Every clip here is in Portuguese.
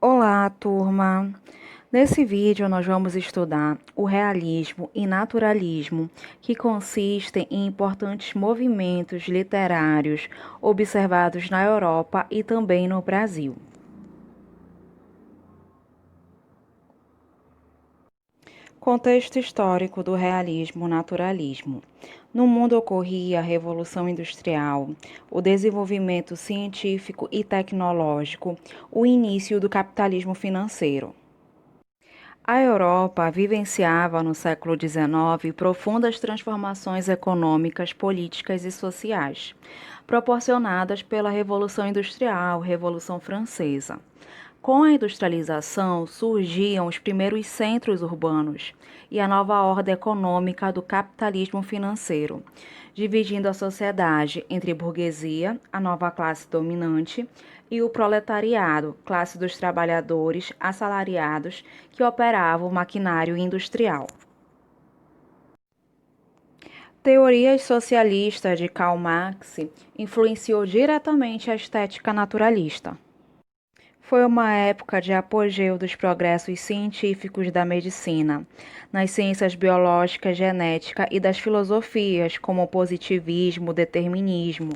Olá, turma! Nesse vídeo, nós vamos estudar o realismo e naturalismo, que consistem em importantes movimentos literários observados na Europa e também no Brasil. Contexto histórico do realismo-naturalismo. No mundo ocorria a Revolução Industrial, o desenvolvimento científico e tecnológico, o início do capitalismo financeiro. A Europa vivenciava no século XIX profundas transformações econômicas, políticas e sociais, proporcionadas pela Revolução Industrial, Revolução Francesa. Com a industrialização, surgiam os primeiros centros urbanos e a nova ordem econômica do capitalismo financeiro, dividindo a sociedade entre burguesia, a nova classe dominante, e o proletariado, classe dos trabalhadores assalariados que operavam o maquinário industrial. Teorias socialistas de Karl Marx influenciou diretamente a estética naturalista. Foi uma época de apogeu dos progressos científicos da medicina, nas ciências biológicas, genética e das filosofias, como o positivismo, determinismo.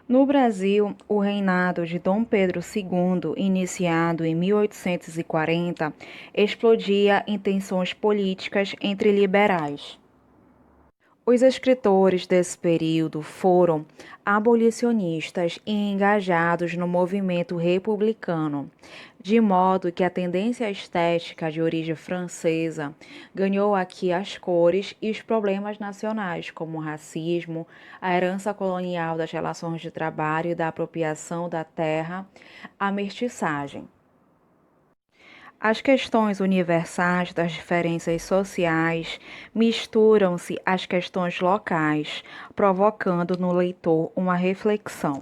No Brasil, o reinado de Dom Pedro II, iniciado em 1840, explodia em tensões políticas entre liberais. Os escritores desse período foram abolicionistas e engajados no movimento republicano, de modo que a tendência estética de origem francesa ganhou aqui as cores e os problemas nacionais, como o racismo, a herança colonial das relações de trabalho e da apropriação da terra, a mestiçagem. As questões universais das diferenças sociais misturam-se às questões locais, provocando no leitor uma reflexão.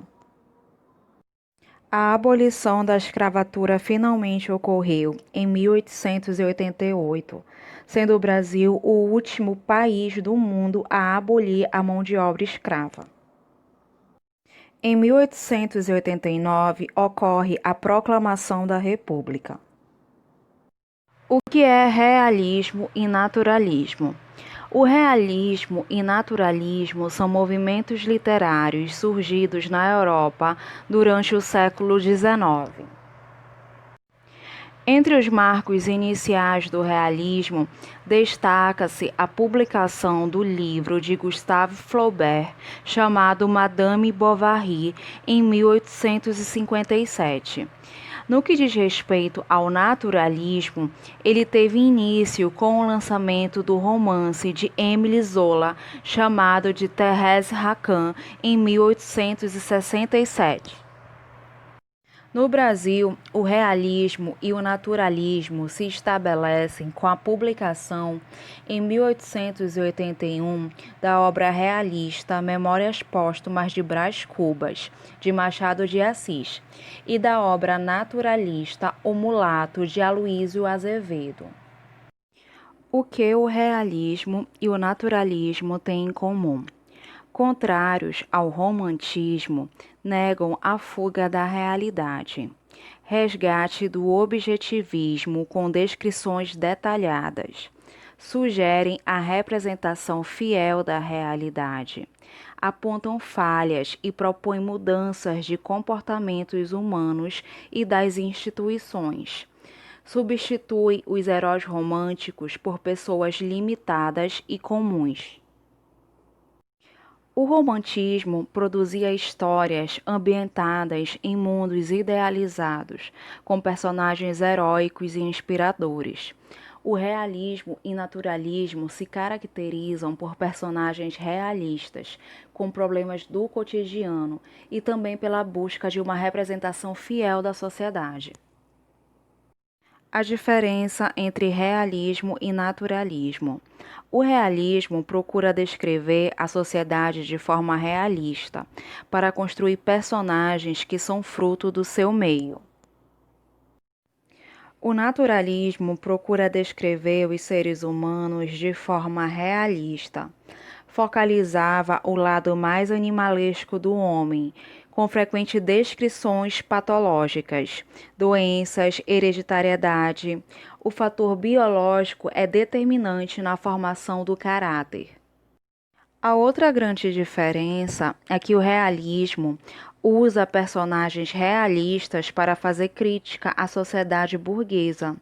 A abolição da escravatura finalmente ocorreu em 1888, sendo o Brasil o último país do mundo a abolir a mão de obra escrava. Em 1889, ocorre a Proclamação da República. O que é realismo e naturalismo? O realismo e naturalismo são movimentos literários surgidos na Europa durante o século XIX. Entre os marcos iniciais do realismo, destaca-se a publicação do livro de Gustave Flaubert, chamado Madame Bovary, em 1857. No que diz respeito ao naturalismo, ele teve início com o lançamento do romance de Émile Zola, chamado de Thérèse Raquin, em 1867. No Brasil, o realismo e o naturalismo se estabelecem com a publicação, em 1881, da obra realista Memórias Póstumas de Brás Cubas, de Machado de Assis, e da obra naturalista O Mulato, de Aloísio Azevedo. O que o realismo e o naturalismo têm em comum? Contrários ao romantismo, negam a fuga da realidade, resgate do objetivismo com descrições detalhadas, sugerem a representação fiel da realidade, apontam falhas e propõem mudanças de comportamentos humanos e das instituições. Substitui os heróis românticos por pessoas limitadas e comuns. O romantismo produzia histórias ambientadas em mundos idealizados, com personagens heróicos e inspiradores. O realismo e naturalismo se caracterizam por personagens realistas, com problemas do cotidiano e também pela busca de uma representação fiel da sociedade. A diferença entre realismo e naturalismo. O realismo procura descrever a sociedade de forma realista, para construir personagens que são fruto do seu meio. O naturalismo procura descrever os seres humanos de forma realista. Focalizava o lado mais animalesco do homem, com frequentes descrições patológicas, doenças, hereditariedade. O fator biológico é determinante na formação do caráter. A outra grande diferença é que o realismo usa personagens realistas para fazer crítica à sociedade burguesa.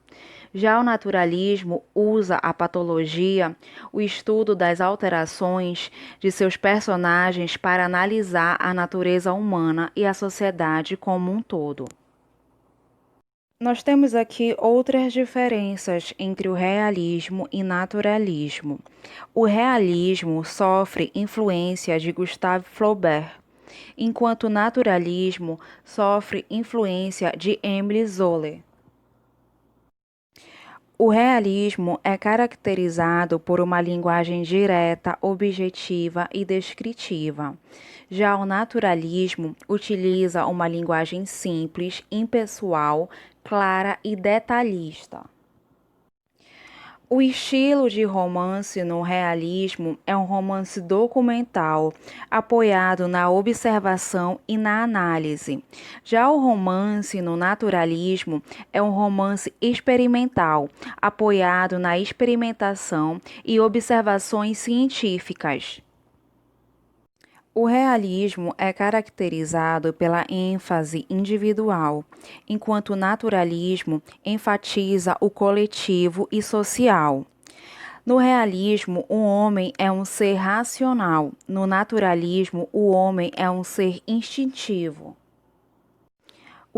Já o naturalismo usa a patologia, o estudo das alterações de seus personagens para analisar a natureza humana e a sociedade como um todo. Nós temos aqui outras diferenças entre o realismo e naturalismo. O realismo sofre influência de Gustave Flaubert, enquanto o naturalismo sofre influência de Émile Zola. O realismo é caracterizado por uma linguagem direta, objetiva e descritiva. Já o naturalismo utiliza uma linguagem simples, impessoal, clara e detalhista. O estilo de romance no realismo é um romance documental, apoiado na observação e na análise. Já o romance no naturalismo é um romance experimental, apoiado na experimentação e observações científicas. O realismo é caracterizado pela ênfase individual, enquanto o naturalismo enfatiza o coletivo e social. No realismo, o homem é um ser racional, no naturalismo, o homem é um ser instintivo.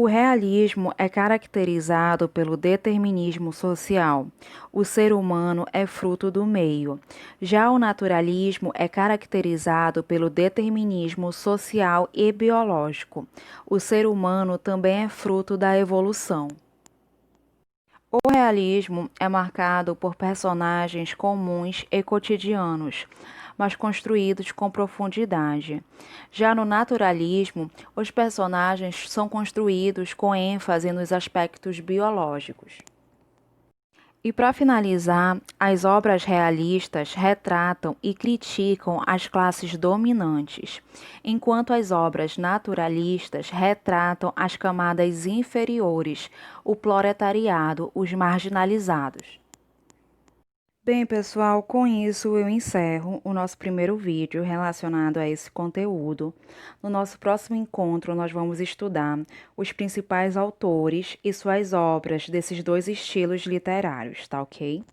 O realismo é caracterizado pelo determinismo social. O ser humano é fruto do meio. Já o naturalismo é caracterizado pelo determinismo social e biológico. O ser humano também é fruto da evolução. O realismo é marcado por personagens comuns e cotidianos, mas construídos com profundidade. Já no naturalismo, os personagens são construídos com ênfase nos aspectos biológicos. E para finalizar, as obras realistas retratam e criticam as classes dominantes, enquanto as obras naturalistas retratam as camadas inferiores, o proletariado, os marginalizados. Bem, pessoal, com isso eu encerro o nosso primeiro vídeo relacionado a esse conteúdo. No nosso próximo encontro, nós vamos estudar os principais autores e suas obras desses dois estilos literários, tá ok?